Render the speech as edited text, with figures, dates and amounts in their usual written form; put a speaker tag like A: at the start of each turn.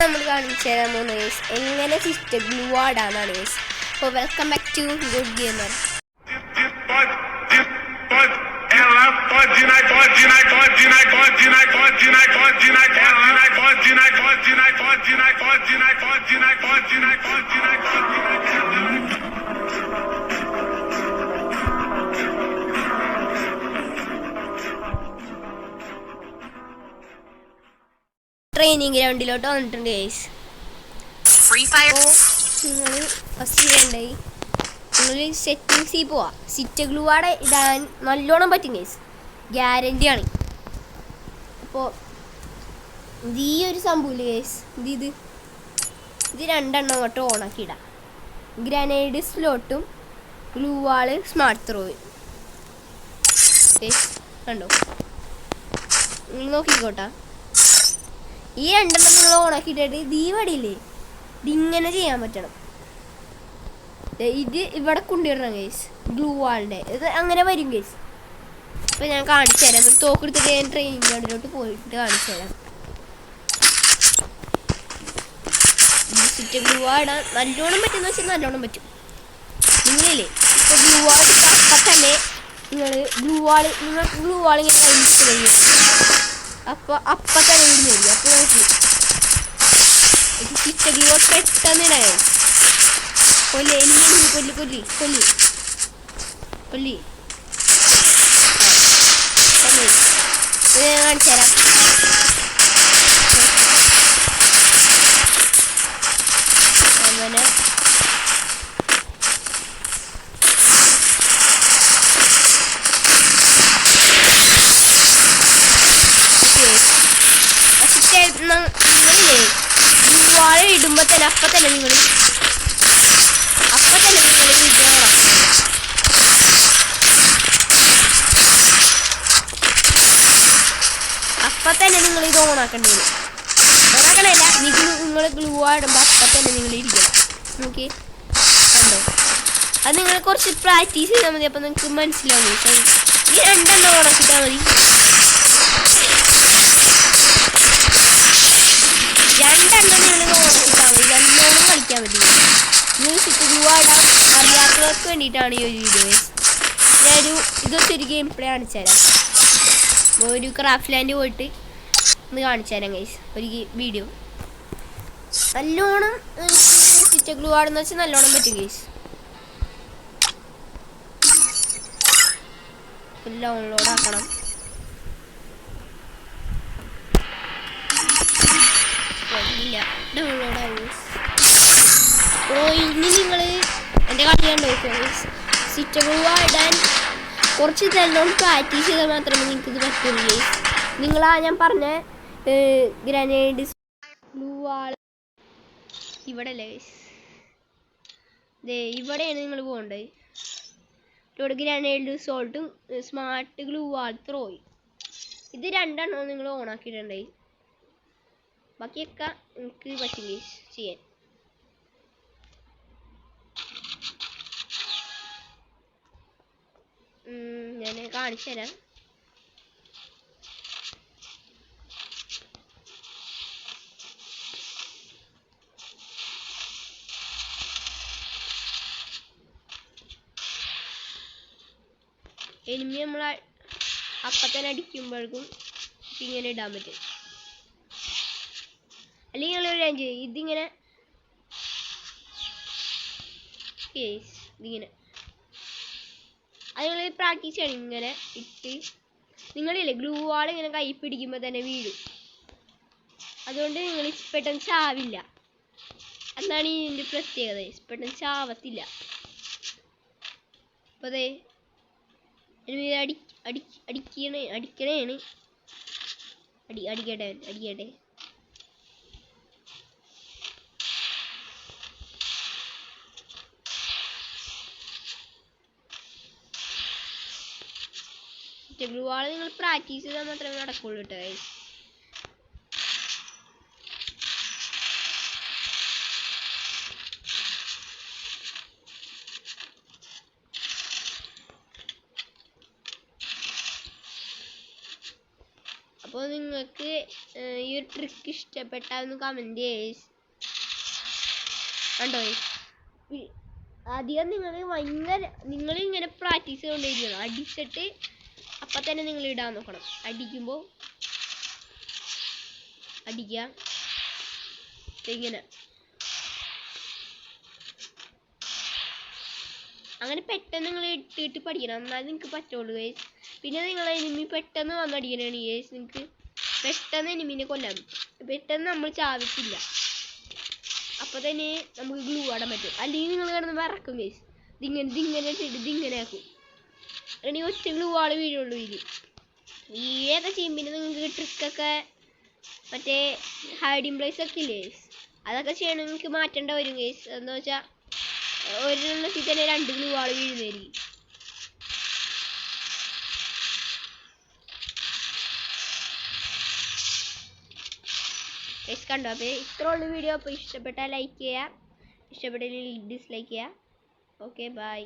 A: നമ്മൾ കാണിച്ചു തരാൻ പോകുന്ന ഗൈസ് എങ്ങനെ സിസ്റ്റം ഗ്ലൂ ആടാന്നാണ് ഗൈസ്. അപ്പോൾ welcome back to Good Gamer. Training ഗ്രൗണ്ടിലോട്ട് വന്നിട്ടുണ്ട് ഗൈസ്. നിങ്ങൾ ഫസ്റ്റ് ചെയ്യണ്ടായി നിങ്ങൾ സെറ്റിങ്സിൽ പോവാ. സിറ്റ് ഗ്ലൂ ആടെ ഇടാൻ നല്ലോണം പറ്റും ഗൈസ്, ഗ്യാരൻ്റി ആണ്. അപ്പോൾ ഇത് ഈ ഒരു സംഭവമില്ല ഗൈസ്, ഇത് രണ്ടെണ്ണം അങ്ങോട്ട് ഓണാക്കി ഇടാം. ഗ്രനേഡ് സ്ലോട്ടും ഗ്ലൂ വാള് സ്മാർട്ട് ത്രോയും ഗൈസ് കണ്ടോ, നിങ്ങൾ നോക്കിക്കോട്ടാ. ഈ രണ്ടെണ്ണം നിങ്ങൾ ഓണാക്കിയിട്ടിട്ട് ഇത് ഈ വടിയില്ലേ ഇതിങ്ങനെ ചെയ്യാൻ പറ്റണം. ഇത് ഇവിടെ കൊണ്ടുവരണം ഗൈസ്, ഗ്ലൂ വാളിൻ്റെ ഇത് അങ്ങനെ വരും ഗൈസ്. അപ്പോൾ ഞാൻ കാണിച്ചു തരാം. തോക്കെടുത്തിട്ട് ഞാൻ ട്രെയിനിങ് ഗ്രൗണ്ടിലോട്ട് പോയിട്ട് കാണിച്ചു തരാം. സിറ്റ് ഗ്ലൂ വാടാൻ നല്ലോണം പറ്റുമെന്ന് വെച്ചാൽ നല്ലോണം പറ്റും. നിങ്ങളില്ലേ ഇപ്പോൾ ഗ്ലൂ വാൾ അപ്പം തന്നെ നിങ്ങൾക്ക് ഗ്ലൂ വാൾ ഇങ്ങനെ കഴിഞ്ഞിട്ട് കഴിയും. അപ്പോൾ അപ്പം തന്നെ ഇടുന്ന വരും. അപ്പോൾ നോക്കി സിറ്റ് ഗ്ലൂ വാൾ പെട്ടെന്ന് ഇടാൻ കൊല്ലി കാണിച്ചു തരാം. അങ്ങനെ നിങ്ങളില്ലേ വാഴ ഇടുമ്പോൾ തന്നെ അപ്പം തന്നെ നിങ്ങൾ വിജയണം. അപ്പം തന്നെ നിങ്ങൾ ഇത് ഓണാക്കേണ്ടി വരും. ഓണാക്കണല്ല, നിങ്ങൾ ഗ്ലൂ ആടുമ്പോൾ അപ്പം തന്നെ നിങ്ങൾ ഇരിക്കണം. നോക്കി കണ്ടോ, അത് നിങ്ങൾ കുറച്ച് പ്രാക്ടീസ് ചെയ്താൽ മതി. അപ്പം നിങ്ങൾക്ക് മനസ്സിലാവും. ഈ രണ്ടെണ്ണം ഓണാക്കിട്ടാൽ മതി. രണ്ടെണ്ണം നിങ്ങൾ ഓണാക്കിട്ടാൽ മതി, രണ്ടോണം കളിക്കാൻ പറ്റി. നിങ്ങൾ സിറ്റ് ഗ്ലൂ ആടാൻ അറിയാത്തവർക്ക് വേണ്ടിയിട്ടാണ് ഈ ഒരു വീഡിയോ. ഇതൊക്കെ ഒരു ഗെയിം പ്ലേ കാണിച്ചു തരാം. ഒരു ക്രാഫ്റ്റ് ലാൻഡ് പോയിട്ട് ഒന്ന് കാണിച്ചു തരാം ഗൈസ്, ഒരു വീഡിയോ. നല്ലോണം സിറ്റ് ഗ്ലൂ ആടെന്ന് വെച്ചാൽ നല്ലോണം പറ്റും ഗൈസ്. ഡൗൺലോഡ് ആക്കണം. ഡൗൺലോഡ് ആവും. ഇനി നിങ്ങൾ എൻ്റെ കളി കണ്ടു സിറ്റ് ഗ്ലൂ ഇടാൻ കുറച്ച് നല്ലോണം പ്രാക്ടീസ് ചെയ്താൽ മാത്രമേ നിങ്ങൾക്കിത് പറ്റുള്ളൂ. നിങ്ങളാ ഞാൻ പറഞ്ഞ ഗ്രനേഡ് ഗ്ലൂ വാൾ ഇവിടെ അല്ലേ ഇവിടെയാണ് നിങ്ങൾ പോകേണ്ടത്. ഇവിടെ ഗ്രനേഡ് സോൾട്ടും സ്മാർട്ട് ഗ്ലൂ വാൾ ത്രോയും ഇത് രണ്ടെണ്ണം നിങ്ങൾ ഓണാക്കിയിട്ടുണ്ടായി. ബാക്കിയൊക്കെ എനിക്ക് പറ്റും ചെയ്യാൻ. ഞാൻ കാണിച്ചു തരാം. എനിമി നമ്മൾ അപ്പത്തന്നെ അടിക്കുമ്പോഴേക്കും ഇങ്ങനെ ഇടാൻ പറ്റും. അല്ലെങ്കിൽ നിങ്ങൾ ഒരു ചെയ്യും ഇതിങ്ങനെ അത് നിങ്ങൾ പ്രാക്ടീസ് ചെയ്യണം. ഇങ്ങനെ ഇട്ട് നിങ്ങളില്ലേ ഗ്ലൂ വാൾ ഇങ്ങനെ കൈ പിടിക്കുമ്പോൾ തന്നെ വീഴും. അതുകൊണ്ട് നിങ്ങൾ പെട്ടെന്ന് ചാവില്ല. അതാണ് ഇതിൻ്റെ പ്രത്യേകത. പെട്ടെന്ന് ചാവത്തില്ല. അപ്പോൾ അതെ അടിക്കണേണ്. അടിക്കട്ടെ. ഗ്ലൂ വാൾ നിങ്ങൾ പ്രാക്ടീസ് ചെയ്താൽ മാത്രമേ നടക്കുള്ളൂ കേട്ടോ ഗൈസ്. അപ്പോൾ നിങ്ങൾക്ക് ഈ ഒരു ട്രിക്ക് ഇഷ്ടപ്പെട്ടാന്ന് കമൻറ്റ് ചെയ്യ്. കണ്ടോ അധികം നിങ്ങൾ ഇങ്ങനെ പ്രാക്ടീസ് ചെയ്തുകൊണ്ടിരിക്കണം. അടിച്ചിട്ട് അപ്പം തന്നെ നിങ്ങൾ ഇടാൻ നോക്കണം. അടിക്കുമ്പോൾ അടിക്കുക ഇങ്ങനെ. അങ്ങനെ പെട്ടെന്ന് നിങ്ങൾ ഇട്ടിട്ട് പഠിക്കണം. എന്നാലും നിങ്ങൾക്ക് പറ്റുള്ളൂ ഗൈസ്. പിന്നെ നിങ്ങൾ എനിമി പെട്ടെന്ന് വന്നടിക്കണതാണ് ഗൈസ്. നിങ്ങൾക്ക് പെട്ടെന്ന് എനിമിനെ കൊല്ലാൻ പറ്റും. പെട്ടെന്ന് നമ്മൾ ചാവിക്കില്ല. അപ്പോൾ തന്നെ നമുക്ക് ഗ്ലൂ ആടാൻ പറ്റും. അല്ലെങ്കിൽ നിങ്ങൾ കിടന്ന് വിറക്കും ഗൈസ്. ഇതിങ്ങനെ ഇട്ടിട്ട് ഇതിങ്ങനെ ആക്കും. ഇനി ഒറ്റ ഗ്ലൂ ആൾ വീഴുള്ളൂ. ഏതൊക്കെ ചെയ്യുമ്പോൾ നിങ്ങൾക്ക് ട്രിക്കൊക്കെ മറ്റേ ഹൈഡിങ് പ്ലേസ് ഒക്കെ ഇല്ലേ അതൊക്കെ ചെയ്യണമെങ്കിൽ നിങ്ങൾക്ക് മാറ്റേണ്ട വരും ഗൈസ്. എന്താ വെച്ചാൽ ഒരെണ്ണത്തിൽ തന്നെ 2 ഗ്ലൂ ആൾ വീഴുന്നതായിരിക്കും. ഗൈസ് കണ്ടോ? അപ്പോൾ ഇത്ര ഉള്ള വീഡിയോ. അപ്പോൾ ഇഷ്ടപ്പെട്ടാൽ ലൈക്ക് ചെയ്യുക, ഇഷ്ടപ്പെട്ടില്ലെങ്കിൽ ഡിസ്ലൈക്ക് ചെയ്യുക. Okay bye.